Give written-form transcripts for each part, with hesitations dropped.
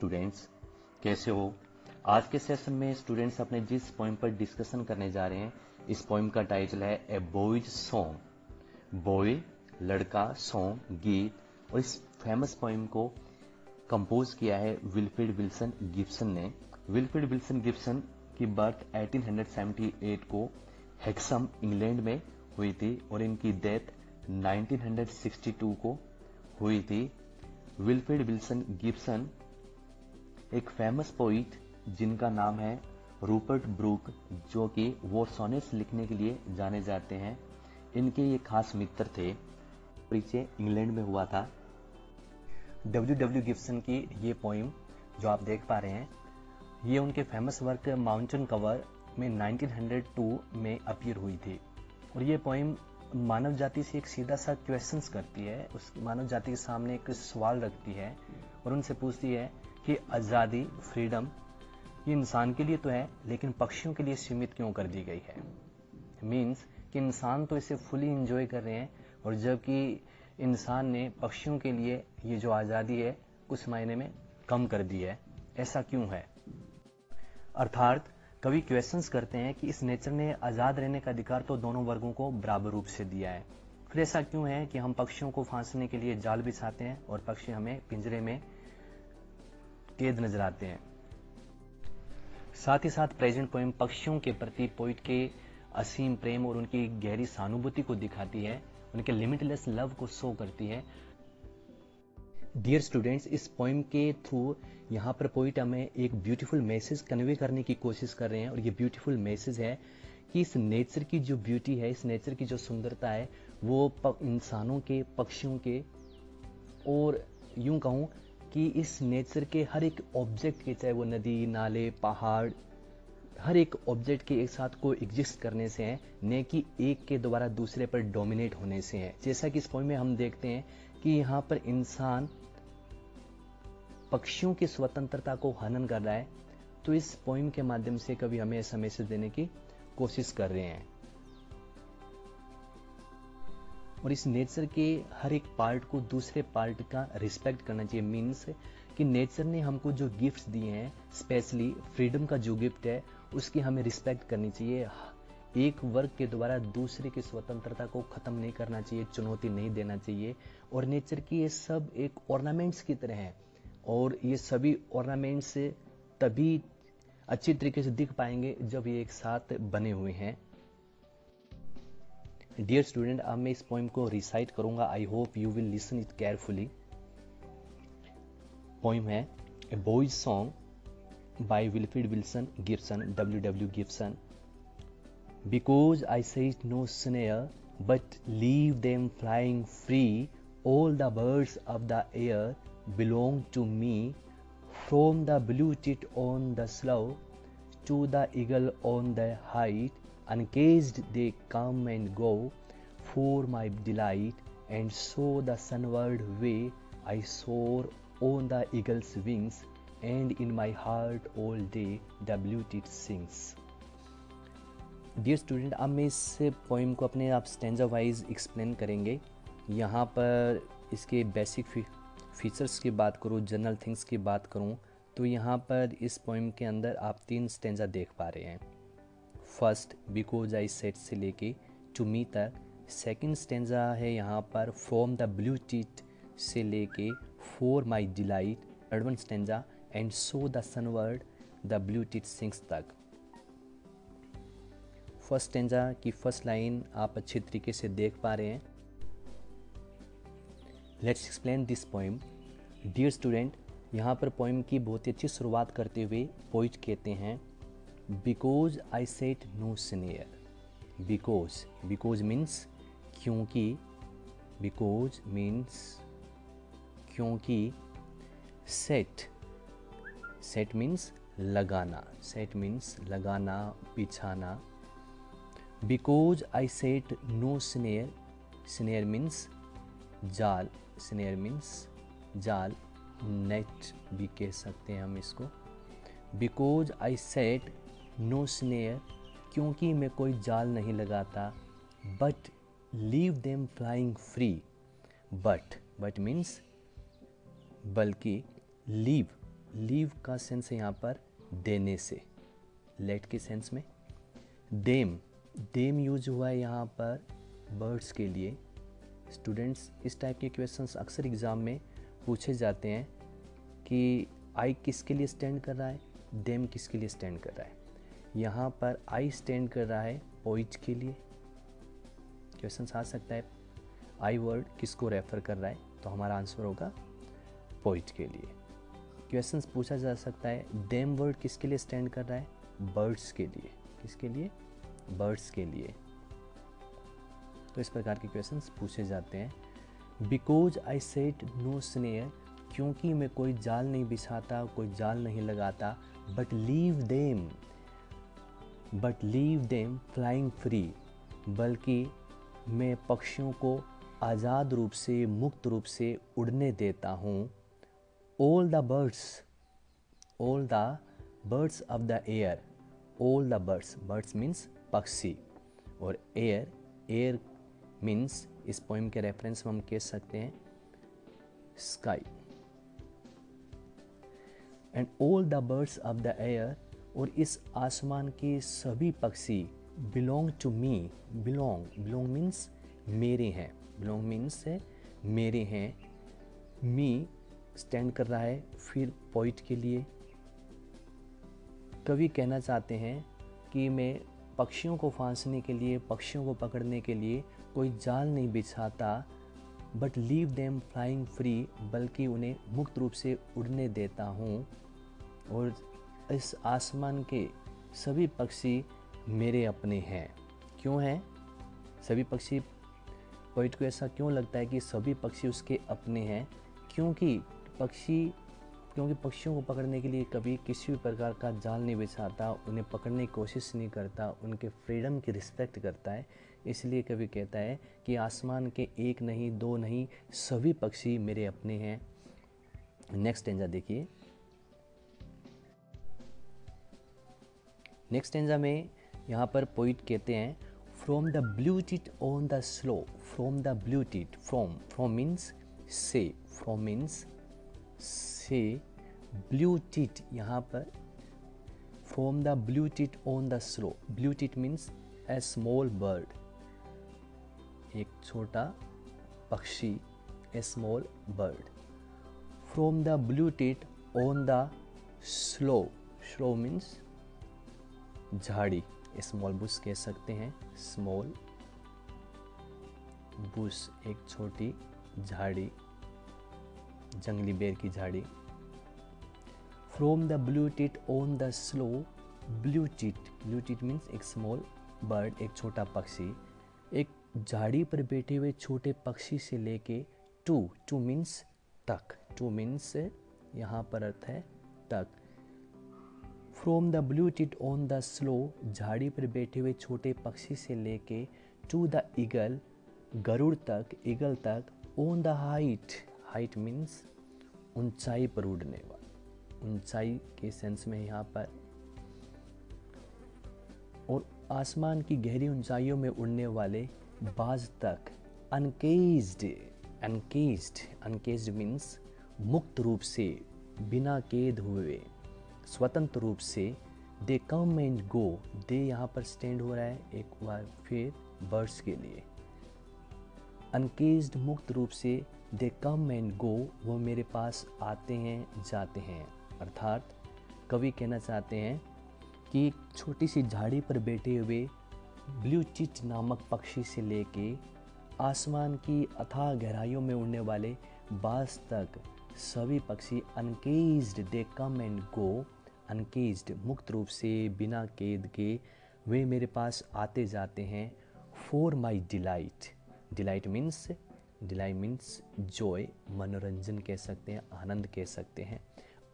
Students, कैसे हो। आज के सेशन में स्टूडेंट्स अपने जिस पोइम पर डिस्कशन करने जा रहे हैं, इस पोइम का टाइटल है ए बॉयज सॉन्ग। बॉय लड़का, सॉन्ग गीत। और इस फेमस पोइम को कंपोज किया है विल्फ्रेड विल्सन गिब्सन ने। विल्फ्रेड विल्सन गिब्सन की बर्थ 1878 को हेक्सम इंग्लैंड में हुई थी और इनकी डेथ 1962 को हुई थी। विल्फ्रेड विल्सन गिब्सन एक फेमस पोइट जिनका नाम है रूपर्ट ब्रूक, जो कि वो सोनेट्स लिखने के लिए जाने जाते हैं। इनके ये खास मित्र थे। परिचय इंग्लैंड में हुआ था। डब्ल्यू गिब्सन की ये पोइम जो आप देख पा रहे हैं, ये उनके फेमस वर्क माउंटेन कवर में 1902 में अपीयर हुई थी। और ये पोइम मानव जाति से एक सीधा सा क्वेश्चंस करती है, उस मानव जाति के सामने एक सवाल रखती है और उनसे पूछती है कि आज़ादी, फ्रीडम ये इंसान के लिए तो है, लेकिन पक्षियों के लिए सीमित क्यों कर दी गई है। मीन्स कि इंसान तो इसे फुली इंजॉय कर रहे हैं, और जबकि इंसान ने पक्षियों के लिए ये जो आज़ादी है कुछ मायने में कम कर दी है। ऐसा क्यों है? अर्थात कवि क्वेश्चंस करते हैं कि इस नेचर ने आज़ाद रहने का अधिकार तो दोनों वर्गों को बराबर रूप से दिया है, फिर ऐसा क्यों है कि हम पक्षियों को फांसने के लिए जाल बिछाते हैं और पक्षी हमें पिंजरे में कैद नजर आते हैं। साथ ही साथ प्रेजेंट पोएम पक्षियों के प्रति पोइट के असीम प्रेम और उनकी गहरी सहानुभूति को दिखाती है, उनके लिमिटलेस लव को शो करती है। डियर स्टूडेंट्स, इस पोइम के थ्रू यहाँ पर पोइट हमें एक ब्यूटीफुल मैसेज कन्वे करने की कोशिश कर रहे हैं, और ये ब्यूटीफुल मैसेज है कि इस नेचर की जो ब्यूटी है, इस नेचर की जो सुंदरता है, वो इंसानों के, पक्षियों के, और यूं कहूँ कि इस नेचर के हर एक ऑब्जेक्ट के, चाहे वो नदी, नाले, पहाड़, हर एक ऑब्जेक्ट के एक साथ को एग्जिस्ट करने से है, न कि एक के द्वारा दूसरे पर डोमिनेट होने से है। जैसा कि इस पोइम में हम देखते हैं कि यहाँ पर इंसान पक्षियों की स्वतंत्रता को हनन कर रहा है, तो इस पोइम के माध्यम से कवि हमें ऐसा मैसेज देने की कोशिश कर रहे हैं। और इस नेचर के हर एक पार्ट को दूसरे पार्ट का रिस्पेक्ट करना चाहिए। मीन्स कि नेचर ने हमको जो गिफ्ट्स दिए हैं, स्पेशली फ्रीडम का जो गिफ्ट है, उसकी हमें रिस्पेक्ट करनी चाहिए। एक वर्ग के द्वारा दूसरे की स्वतंत्रता को खत्म नहीं करना चाहिए, चुनौती नहीं देना चाहिए। और नेचर की ये सब एक ऑर्नामेंट्स की तरह है, और ये सभी ऑर्नामेंट्स तभी अच्छी तरीके से दिख पाएंगे जब ये एक साथ बने हुए हैं। डियर स्टूडेंट, अब मैं इस पोइम को रिसाइट करूंगा। I hope you will listen it carefully. Poem है a boy's song by Wilfred Wilson Gibson, W Gibson. Because I set no snare, but leave them flying free, all the birds of the air belong to me, from the blue tit on the slough to the eagle on the height, uncaged they come and go for my delight, and so the sunward way I soar on the eagle's wings, and in my heart all day the blue tit sings. Dear student, अब मैं इस poem को अपने आप stanza wise explain करेंगे। यहाँ पर इसके बेसिक फीचर्स की बात करूँ, जनरल थिंग्स की बात करूँ, तो यहाँ पर इस पोइम के अंदर आप 3 स्टैंजा देख पा रहे हैं। फर्स्ट, बिकॉज आई सेट से लेके टू मी तक। सेकंड स्टैंजा है यहाँ पर फ्रॉम द ब्लू टीट से लेके for my delight. Third one stanza and so the sunward the blue tit sings तक। फर्स्ट स्टैंजा की फर्स्ट लाइन आप अच्छे तरीके से देख पा रहे हैं। Let's explain this poem. Dear student, यहाँ पर पोइम की बहुत ही अच्छी शुरुआत करते हुए पोइट कहते हैं because I set no snare. Because means क्योंकि, बिकॉज मीन्स क्योंकि, सेट मीन्स लगाना, सेट मीन्स लगाना, बिछाना। Because I set no snare, snare means जाल, स्नेयर मीन्स जाल, नेट भी कह सकते हैं हम इसको। Because I set no snare, क्योंकि मैं कोई जाल नहीं लगाता। But leave them flying free. But means बल्कि, लीव लीव का सेंस है यहाँ पर देने से, लेट के सेंस में। देम यूज हुआ है यहाँ पर बर्ड्स के लिए। स्टूडेंट्स, इस टाइप के क्वेश्चंस अक्सर एग्ज़ाम में पूछे जाते हैं कि आई किसके लिए स्टैंड कर रहा है, देम किसके लिए स्टैंड कर रहा है। यहाँ पर आई स्टैंड कर रहा है पोइट के लिए। क्वेश्चंस आ सकता है आई वर्ड किसको रेफर कर रहा है, तो हमारा आंसर होगा पोइट के लिए। क्वेश्चंस पूछा जा सकता है देम वर्ड किसके लिए स्टैंड कर रहा है, बर्ड्स के लिए। किसके लिए, बर्ड्स के लिए। तो इस प्रकार के क्वेश्चंस पूछे जाते हैं। Because I set no snare, क्योंकि मैं कोई जाल नहीं बिछाता, कोई जाल नहीं लगाता। But leave them flying free, बल्कि मैं पक्षियों को आज़ाद रूप से, मुक्त रूप से उड़ने देता हूँ। All the birds of the air, all the birds means पक्षी, और एयर मीन्स इस पोइम के रेफरेंस में हम कह सकते हैं sky. And all the birds of the air, और इस आसमान के सभी पक्षी belong to me. Belong means मेरे हैं, बिलोंग मीन्स है मेरे हैं। मी स्टैंड कर रहा है फिर पोइट के लिए। कवि कहना चाहते हैं कि मैं पक्षियों को फांसने के लिए, पक्षियों को पकड़ने के लिए कोई जाल नहीं बिछाता, but leave them flying free, बल्कि उन्हें मुक्त रूप से उड़ने देता हूँ। और इस आसमान के सभी पक्षी मेरे अपने हैं। क्यों हैं सभी पक्षी? पोइट को ऐसा क्यों लगता है कि सभी पक्षी उसके अपने हैं? क्योंकि पक्षियों को पकड़ने के लिए कभी किसी भी प्रकार का जाल नहीं बिछाता, उन्हें पकड़ने की कोशिश नहीं करता, उनके फ्रीडम की रिस्पेक्ट करता है। इसलिए कवि कहता है कि आसमान के एक नहीं, दो नहीं, सभी पक्षी मेरे अपने हैं। नेक्स्ट स्टेंजा देखिए। नेक्स्ट स्टेंजा में यहाँ पर पोइट कहते हैं from the blue tit on the sloe. From the blue tit, from means से, फ्रॉम मीन्स से, ब्लू टिट यहाँ पर from the blue tit on the sloe. Blue tit means a small bird, एक छोटा पक्षी, a small bird. From the blue tit on the sloe, sloe means झाड़ी, small bush कह सकते हैं, स्मॉल बुश एक छोटी झाड़ी, जंगली बेर की झाड़ी। From the blue tit on the sloe, blue tit means एक स्मॉल बर्ड, एक छोटा पक्षी, एक झाड़ी पर बैठे हुए छोटे पक्षी से लेके टू मीन्स तक, टू मीन्स यहाँ पर अर्थ है तक। From the blue tit on the slow, झाड़ी पर बैठे हुए छोटे पक्षी से लेके टू द ईगल, गरुड़ तक, ईगल तक। ऑन द हाइट मीन्स ऊंचाई पर उड़ने वाला, ऊंचाई के सेंस में यहाँ पर। और आसमान की गहरी ऊंचाइयों में उड़ने वाले बाज तक। अनकेज्ड मीन्स मुक्त रूप से, बिना कैद हुए, स्वतंत्र रूप से। दे कम एंड गो, दे यहाँ पर स्टैंड हो रहा है एक बार फिर बर्ड्स के लिए। अनकेज्ड मुक्त रूप से, दे कम एंड गो, वो मेरे पास आते हैं जाते हैं। अर्थात कवि कहना चाहते हैं कि छोटी सी झाड़ी पर बैठे हुए ब्लू टिट नामक पक्षी से लेके आसमान की अथाह गहराइयों में उड़ने वाले बाज तक सभी पक्षी अनकेज्ड, दे कम एंड गो, अनकेज्ड मुक्त रूप से, बिना कैद के वे मेरे पास आते जाते हैं। For my delight means Joy, मनोरंजन कह सकते हैं, आनंद कह सकते हैं।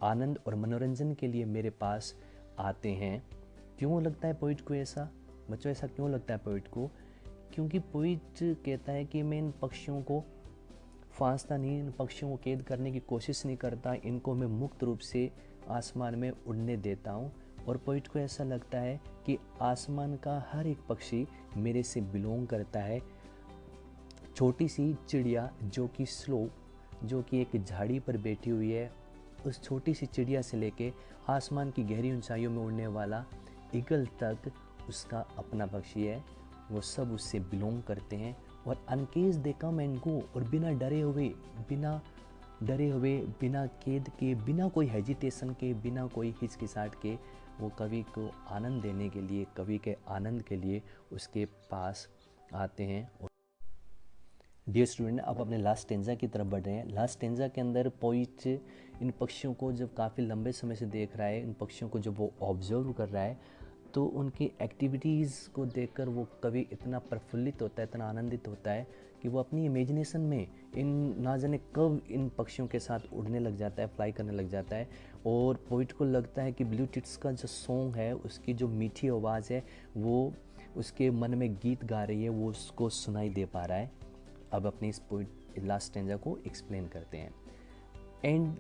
आनंद और मनोरंजन के लिए मेरे पास आते हैं। क्यों लगता है पोइट को ऐसा? बच्चों ऐसा क्यों लगता है पोइट को? क्योंकि पोइट कहता है कि मैं इन पक्षियों को फांसता नहीं, इन पक्षियों को कैद करने की कोशिश नहीं करता, इनको मैं मुक्त रूप से आसमान में उड़ने देता हूँ। और पोइट को ऐसा लगता है कि आसमान का हर एक पक्षी मेरे से बिलोंग करता है। छोटी सी चिड़िया जो कि एक झाड़ी पर बैठी हुई है, उस छोटी सी चिड़िया से लेके आसमान की गहरी ऊंचाइयों में उड़ने वाला ईगल तक उसका अपना पक्षी है, वो सब उससे बिलोंग करते हैं। और अनकेस दे कम एंड गो, और बिना डरे हुए, बिना खेद के, बिना कोई हेजिटेशन के, बिना कोई हिचकिचाहट के, वो कवि को आनंद देने के लिए, कवि के आनंद के लिए उसके पास आते हैं। डियर स्टूडेंट, अब अपने लास्ट स्टेंजा की तरफ बढ़ रहे हैं। लास्ट स्टेंजा के अंदर पोइट इन पक्षियों को जब काफ़ी लंबे समय से देख रहा है, इन पक्षियों को जब वो ऑब्जर्व कर रहा है, तो उनकी एक्टिविटीज़ को देखकर वो कवि इतना प्रफुल्लित होता है, इतना आनंदित होता है कि वो अपनी इमेजिनेशन में इन ना जाने कब इन पक्षियों के साथ उड़ने लग जाता है, फ्लाई करने लग जाता है। और पोइट को लगता है कि ब्लू टिट्स का जो सॉन्ग है, उसकी जो मीठी आवाज़ है, वो उसके मन में गीत गा रही है, वो उसको सुनाई दे पा रहा है। अब अपनी इस पोइट लास्ट स्टेंजा को एक्सप्लेन करते हैं। And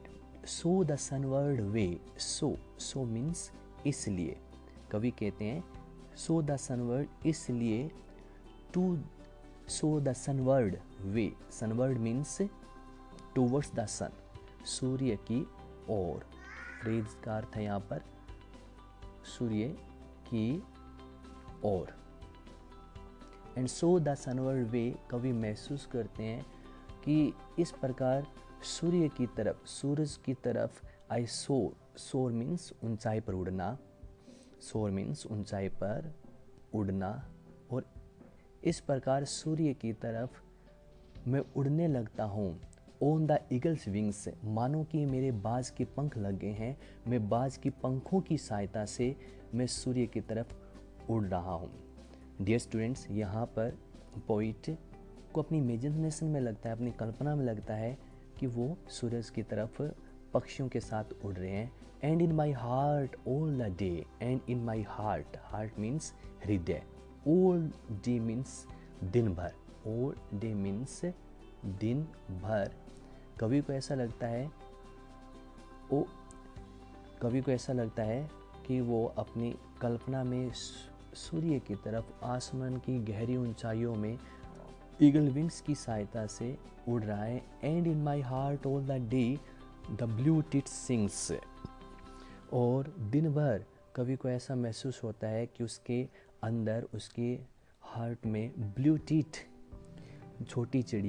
so the sunward way, so means इसलिए, कवि कहते हैं सो द सनवर्ड इसलिए, to so the sunward way, sunward means towards the sun, सूर्य की ओर। फ्रेज का अर्थ है यहाँ पर सूर्य की ओर। एंड सो द सनवर्ड वे, कवि महसूस करते हैं कि इस प्रकार सूर्य की तरफ, सूरज की तरफ आई सोर, सोर मीन्स ऊंचाई पर उड़ना, सोर मीन्स ऊंचाई पर उड़ना, और इस प्रकार सूर्य की तरफ मैं उड़ने लगता हूँ। ऑन द ईगल्स विंग्स, मानो कि मेरे बाज के पंख लग गए हैं, मैं बाज की पंखों की सहायता से मैं सूर्य की तरफ उड़ रहा हूँ। डियर स्टूडेंट्स, यहाँ पर पोइट को अपनी इमेजिनेशन में लगता है, अपनी कल्पना में लगता है कि वो सूरज की तरफ पक्षियों के साथ उड़ रहे हैं। And in my heart all the day, and in my heart, heart means हृदय, ऑल डे मीन्स दिन भर, ऑल डे मीन्स दिन भर। कवि को ऐसा लगता है कि वो अपनी कल्पना में सूर्य की तरफ आसमान की गहरी ऊंचाइयों में ईगल विंग्स की सहायता से उड़ रहा है। And in my heart all the day the blue tit sings, और दिन भर कवि को ऐसा महसूस होता है कि उसके अंदर, उसके हार्ट में ब्लू टिट, छोटी चिड़िया